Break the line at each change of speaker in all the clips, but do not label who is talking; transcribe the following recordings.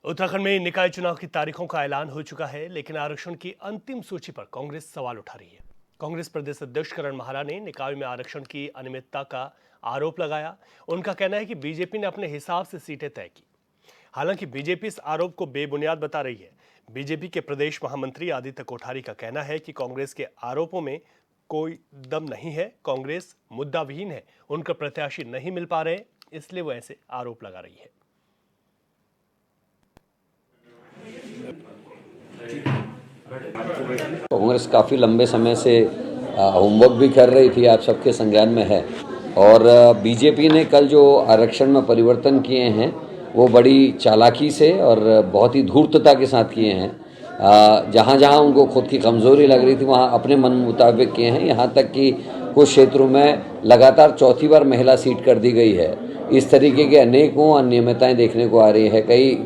उत्तराखंड में निकाय चुनाव की तारीखों का ऐलान हो चुका है, लेकिन आरक्षण की अंतिम सूची पर कांग्रेस सवाल उठा रही है। कांग्रेस प्रदेश अध्यक्ष करण माहरा ने निकाय में आरक्षण की अनियमितता का आरोप लगाया। उनका कहना है कि बीजेपी ने अपने हिसाब से सीटें तय की। हालांकि बीजेपी इस आरोप को बेबुनियाद बता रही है। बीजेपी के प्रदेश महामंत्री आदित्य कोठारी का कहना है कि कांग्रेस के आरोपों में कोई दम नहीं है, कांग्रेस मुद्दा विहीन है, उनका प्रत्याशी नहीं मिल पा रहे, इसलिए वो ऐसे आरोप लगा रही है।
कांग्रेस काफ़ी लंबे समय से होमवर्क भी कर रही थी, आप सबके संज्ञान में है। और बीजेपी ने कल जो आरक्षण में परिवर्तन किए हैं वो बड़ी चालाकी से और बहुत ही धूर्तता के साथ किए हैं। जहाँ जहाँ उनको खुद की कमज़ोरी लग रही थी वहाँ अपने मन मुताबिक किए हैं। यहाँ तक कि कुछ क्षेत्रों में लगातार चौथी बार महिला सीट कर दी गई है। इस तरीके के अनेकों अनियमितताएँ देखने को आ रही है। कई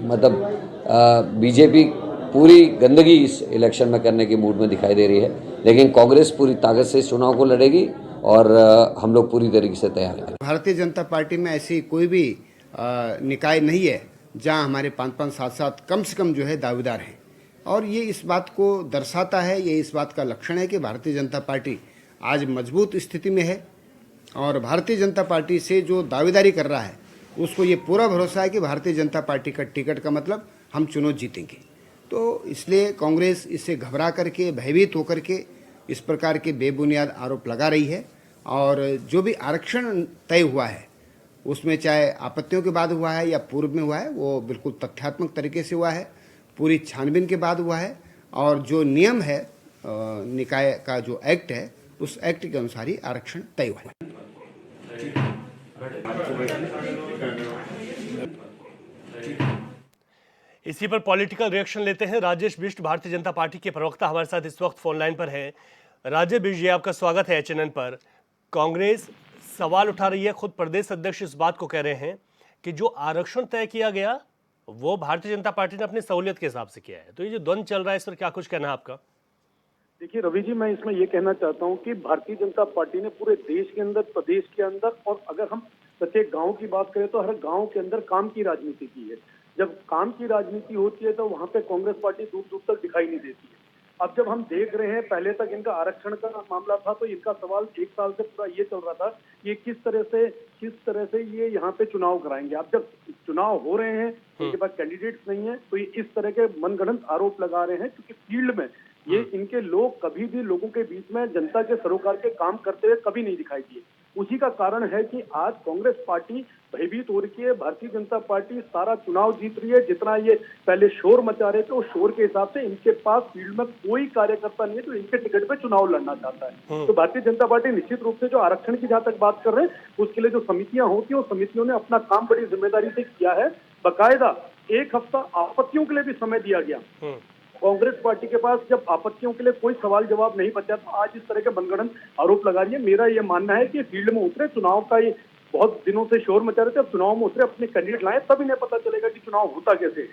बीजेपी पूरी गंदगी इस इलेक्शन में करने की मूड में दिखाई दे रही है, लेकिन कांग्रेस पूरी ताकत से इस चुनाव को लड़ेगी और हम लोग पूरी तरीके से तैयार हैं।
भारतीय जनता पार्टी में ऐसी कोई भी निकाय नहीं है जहां हमारे 5-5, 7-7 कम से कम जो है दावेदार हैं, और ये इस बात को दर्शाता है, ये इस बात का लक्षण है कि भारतीय जनता पार्टी आज मजबूत स्थिति में है। और भारतीय जनता पार्टी से जो दावेदारी कर रहा है उसको ये पूरा भरोसा है कि भारतीय जनता पार्टी का टिकट का मतलब हम चुनाव जीतेंगे। तो इसलिए कांग्रेस इससे घबरा करके, भयभीत होकर के इस प्रकार के बेबुनियाद आरोप लगा रही है। और जो भी आरक्षण तय हुआ है उसमें चाहे आपत्तियों के बाद हुआ है या पूर्व में हुआ है, वो बिल्कुल तथ्यात्मक तरीके से हुआ है, पूरी छानबीन के बाद हुआ है। और जो नियम है निकाय का जो एक्ट है उस एक्ट के अनुसार ही आरक्षण तय हुआ है।
इसी पर पॉलिटिकल रिएक्शन लेते हैं। राजेश बिष्ट, भारतीय जनता पार्टी के प्रवक्ता, हमारे साथ इस वक्त फोन लाइन पर हैं। राजेश बिष्ट जी, आपका स्वागत है एचएनएन पर। कांग्रेस सवाल उठा रही है, खुद प्रदेश अध्यक्ष इस बात को कह रहे हैं कि जो आरक्षण तय किया गया वो भारतीय जनता पार्टी ने अपनी सहूलियत के हिसाब से किया है। तो ये जो द्वंद्व चल रहा है, इस पर क्या कुछ कहना है आपका?
देखिए रवि जी, मैं इसमें ये कहना चाहता हूँ कि भारतीय जनता पार्टी ने पूरे देश के अंदर, प्रदेश के अंदर, और अगर हम प्रत्येक गांव की बात करें तो हर गांव के अंदर काम की राजनीति की है। जब काम की राजनीति होती है तो वहां पे कांग्रेस पार्टी दूर दूर तक दिखाई नहीं देती है। अब जब हम देख रहे हैं, पहले तक इनका आरक्षण का मामला था तो इनका सवाल 1 साल से पूरा ये चल रहा था कि ये किस तरह से ये यहाँ पे चुनाव कराएंगे। अब जब चुनाव हो रहे हैं, इनके पास कैंडिडेट्स नहीं है, तो ये इस तरह के मनगढ़ंत आरोप लगा रहे हैं, क्योंकि फील्ड में ये इनके लोग कभी भी लोगों के बीच में जनता के सरोकार के काम करते हुए कभी नहीं दिखाई दिए। उसी का कारण है कि आज कांग्रेस पार्टी भयभीत हो रही है। भारतीय जनता पार्टी सारा चुनाव जीत रही है। जितना ये पहले शोर मचा रहे थे, उस शोर के हिसाब से इनके पास फील्ड में कोई कार्यकर्ता नहीं है जो इनके टिकट पे चुनाव लड़ना चाहता है। तो भारतीय जनता पार्टी निश्चित रूप से जो आरक्षण की जहां तक बात कर रहे हैं, उसके लिए जो समितियां होती है, उस समितियों ने अपना काम बड़ी जिम्मेदारी से किया है। बाकायदा 1 हफ्ता आपत्तियों के लिए भी समय दिया गया। कांग्रेस पार्टी के पास जब आपत्तियों के लिए कोई सवाल जवाब नहीं बचा तो आज इस तरह के मनगढ़ंत आरोप लगा रही है। मेरा ये मानना है कि फील्ड में उतरे, चुनाव का ये बहुत दिनों से शोर मचा रहे थे, अब चुनाव में उतरे, अपने कैंडिडेट लाए, तब इन्हें पता चलेगा कि चुनाव होता कैसे है।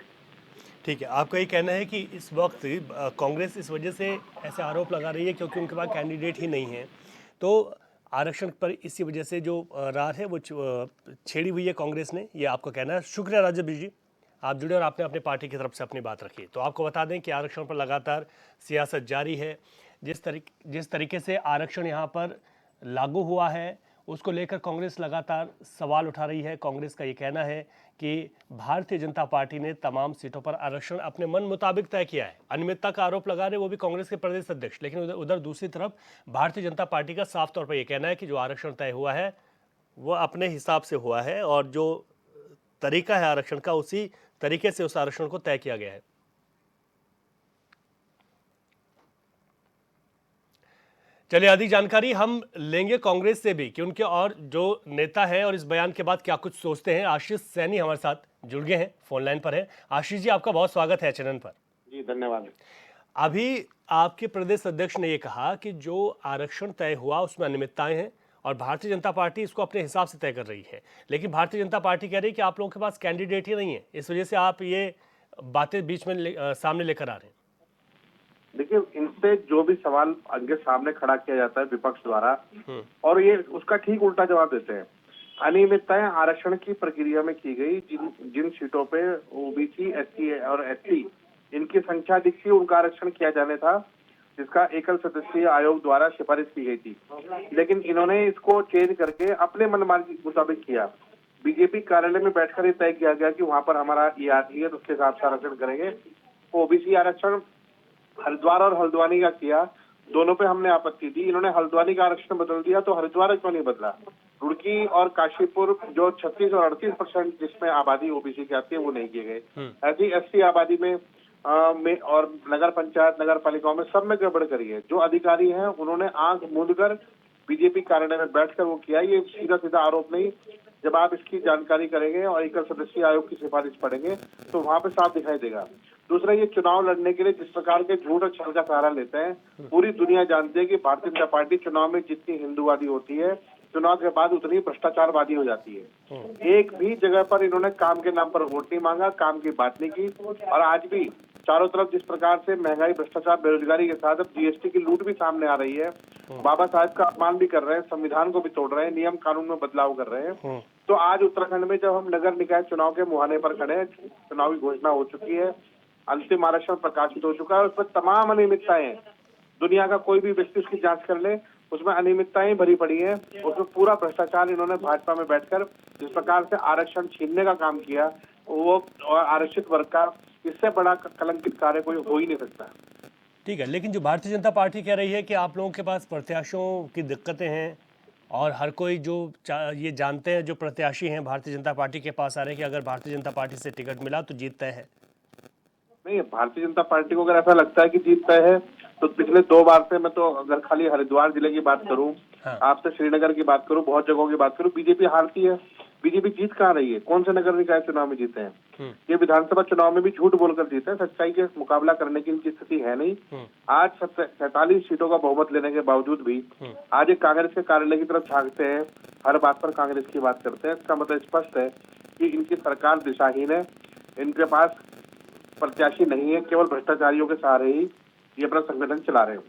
ठीक है, आपका ये कहना है कि इस वक्त कांग्रेस इस वजह से ऐसे आरोप लगा रही है क्योंकि उनके पास कैंडिडेट ही नहीं है। तो आरक्षण पर इसी वजह से जो रार है वो छेड़ी हुई है कांग्रेस ने, ये आपका कहना है। शुक्रिया राजेश बिष्ट जी, आप जुड़े और आपने अपनी पार्टी की तरफ से अपनी बात रखी। तो आपको बता दें कि आरक्षण पर लगातार सियासत जारी है। जिस तरीके से आरक्षण यहाँ पर लागू हुआ है उसको लेकर कांग्रेस लगातार सवाल उठा रही है। कांग्रेस का ये कहना है कि भारतीय जनता पार्टी ने तमाम सीटों पर आरक्षण अपने मन मुताबिक तय किया है। अनियमितता का आरोप लगा रहे वो भी कांग्रेस के प्रदेश अध्यक्ष, लेकिन उधर दूसरी तरफ भारतीय जनता पार्टी का साफ तौर पर यह कहना है कि जो आरक्षण तय हुआ है वो अपने हिसाब से हुआ है और जो तरीका है आरक्षण का, उसी तरीके से उस आरक्षण को तय किया गया है। चलिए अधिक जानकारी हम लेंगे कांग्रेस से भी कि उनके और जो नेता हैं और इस बयान के बाद क्या कुछ सोचते हैं। आशीष सैनी हमारे साथ जुड़ गए हैं, फोन लाइन पर हैं। आशीष जी, आपका बहुत स्वागत है चैनल पर।
जी धन्यवाद।
अभी आपके प्रदेश अध्यक्ष ने यह कहा कि जो आरक्षण तय हुआ उसमें अनियमितताएं हैं और भारतीय जनता पार्टी इसको अपने हिसाब से तय कर रही है, लेकिन भारतीय जनता पार्टी कह रही है कि आप लोगों के पास कैंडिडेट ही नहीं है, इस वजह से आप ये बातें बीच में सामने लेकर आ रहे हैं।
देखिए, इनसे जो भी सवाल इनके सामने खड़ा किया जाता है विपक्ष द्वारा, और ये उसका ठीक उल्टा जवाब देते हैं। अनियमितताएं आरक्षण की प्रक्रिया में की गई। जिन सीटों पे ओबीसी, एससी और एसटी इनकी संख्या अधिक थी, उनका आरक्षण किया जाने था, जिसका एकल सदस्यीय आयोग द्वारा सिफारिश की गई थी। लेकिन इन्होंने इसको चेंज करके अपने मनमानी के मुताबिक किया। बीजेपी कार्यालय में बैठकर ये तय किया गया कि वहां पर हमारा ईआरटी है तो उसके हिसाब से आरक्षण करेंगे। ओबीसी आरक्षण हरिद्वार और हल्द्वानी का किया, दोनों पे हमने आपत्ति दी। इन्होंने हल्द्वानी का आरक्षण बदल दिया, तो हरिद्वार क्यों नहीं बदला? रुड़की और काशीपुर जो 36 और 38% जिसमें आबादी ओबीसी की आती है, वो नहीं किए गए। ऐसी एससी आबादी में और नगर पंचायत, नगर पालिकाओं में सब में गड़बड़ करी है। जो अधिकारी हैं उन्होंने आंख मूंद कर बीजेपी कार्यालय में बैठकर वो किया। ये सीधा सीधा आरोप नहीं, जब आप इसकी जानकारी करेंगे और एकल सदस्यीय आयोग की सिफारिश पढ़ेंगे तो वहां पे साफ दिखाई देगा। दूसरा, ये चुनाव लड़ने के लिए जिस प्रकार के झूठ और छल का सहारा लेते हैं, पूरी दुनिया जानती है कि भारतीय जनता पार्टी चुनाव में जितनी हिंदूवादी होती है, चुनाव के बाद उतनी भ्रष्टाचारवादी हो जाती है। एक भी जगह पर इन्होंने काम के नाम पर वोट नहीं मांगा, काम की बात नहीं की। और आज भी चारों तरफ जिस प्रकार से महंगाई, भ्रष्टाचार, बेरोजगारी के साथ अब जीएसटी की लूट भी सामने आ रही है, बाबा साहब का अपमान भी कर रहे हैं, संविधान को भी तोड़ रहे हैं, नियम कानून में बदलाव कर रहे हैं। तो आज उत्तराखंड में जब हम नगर निकाय चुनाव के मुहाने पर खड़े हैं, चुनावी घोषणा हो चुकी है, अंतिम आरक्षण प्रकाशित हो चुका है, उसमें तमाम अनियमितताएं हैं। दुनिया का कोई भी व्यक्ति उसकी जांच कर ले, उसमें अनियमितताएं भरी पड़ी हैं। उसमें पूरा भ्रष्टाचार इन्होंने भाजपा में बैठकर जिस प्रकार से आरक्षण छीनने का काम किया, वो और आरक्षित वर्ग का, इससे बड़ा कलंकित कार्य कोई हो ही नहीं सकता।
ठीक है, लेकिन जो भारतीय जनता पार्टी कह रही है कि आप लोगों के पास प्रत्याशियों की दिक्कतें हैं और हर कोई जो ये जानते हैं, जो प्रत्याशी हैं भारतीय जनता पार्टी के पास आ रहे हैं कि अगर भारतीय जनता पार्टी से टिकट मिला तो जीत तय है।
नहीं, भारतीय जनता पार्टी को अगर ऐसा लगता है कि जीत तय है तो पिछले 2 बार से, मैं तो अगर खाली हरिद्वार जिले की बात करूं, आपसे श्रीनगर की बात करूं, बहुत जगहों की बात करूं, बीजेपी हारती है। बीजेपी जीत कहाँ रही है? कौन से नगर निकाय चुनाव में जीते हैं? ये विधानसभा चुनाव में भी झूठ बोलकर जीते हैं। सच्चाई के मुकाबला करने की इनकी स्थिति है नहीं। आज 47 सीटों का बहुमत लेने के बावजूद भी आज एक कांग्रेस के कार्यालय की तरफ झांकते हैं, हर बात पर कांग्रेस की बात करते हैं। इसका मतलब स्पष्ट है कि इनकी सरकार दिशाहीन है, इनके पास प्रत्याशी नहीं है, केवल भ्रष्टाचारियों के सहारे ही ये अपना संगठन चला रहे हैं।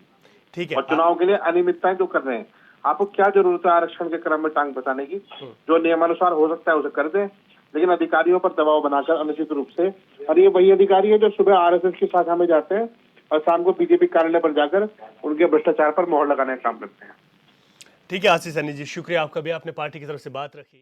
ठीक है,
और चुनाव के लिए अनियमितताएं जो कर रहे हैं, आपको क्या जरूरत है आरक्षण के क्रम में टांग बचाने की? जो नियमानुसार हो सकता है उसे कर दें, लेकिन अधिकारियों पर दबाव बनाकर अनुचित रूप से। और ये वही अधिकारी है जो सुबह आरएसएस की शाखा में जाते हैं और शाम को बीजेपी कार्यालय पर जाकर उनके भ्रष्टाचार पर मोहर लगाने का काम करते हैं।
ठीक है आशीष सैनी जी, शुक्रिया आपका भी, आपने पार्टी की तरफ से बात रखी।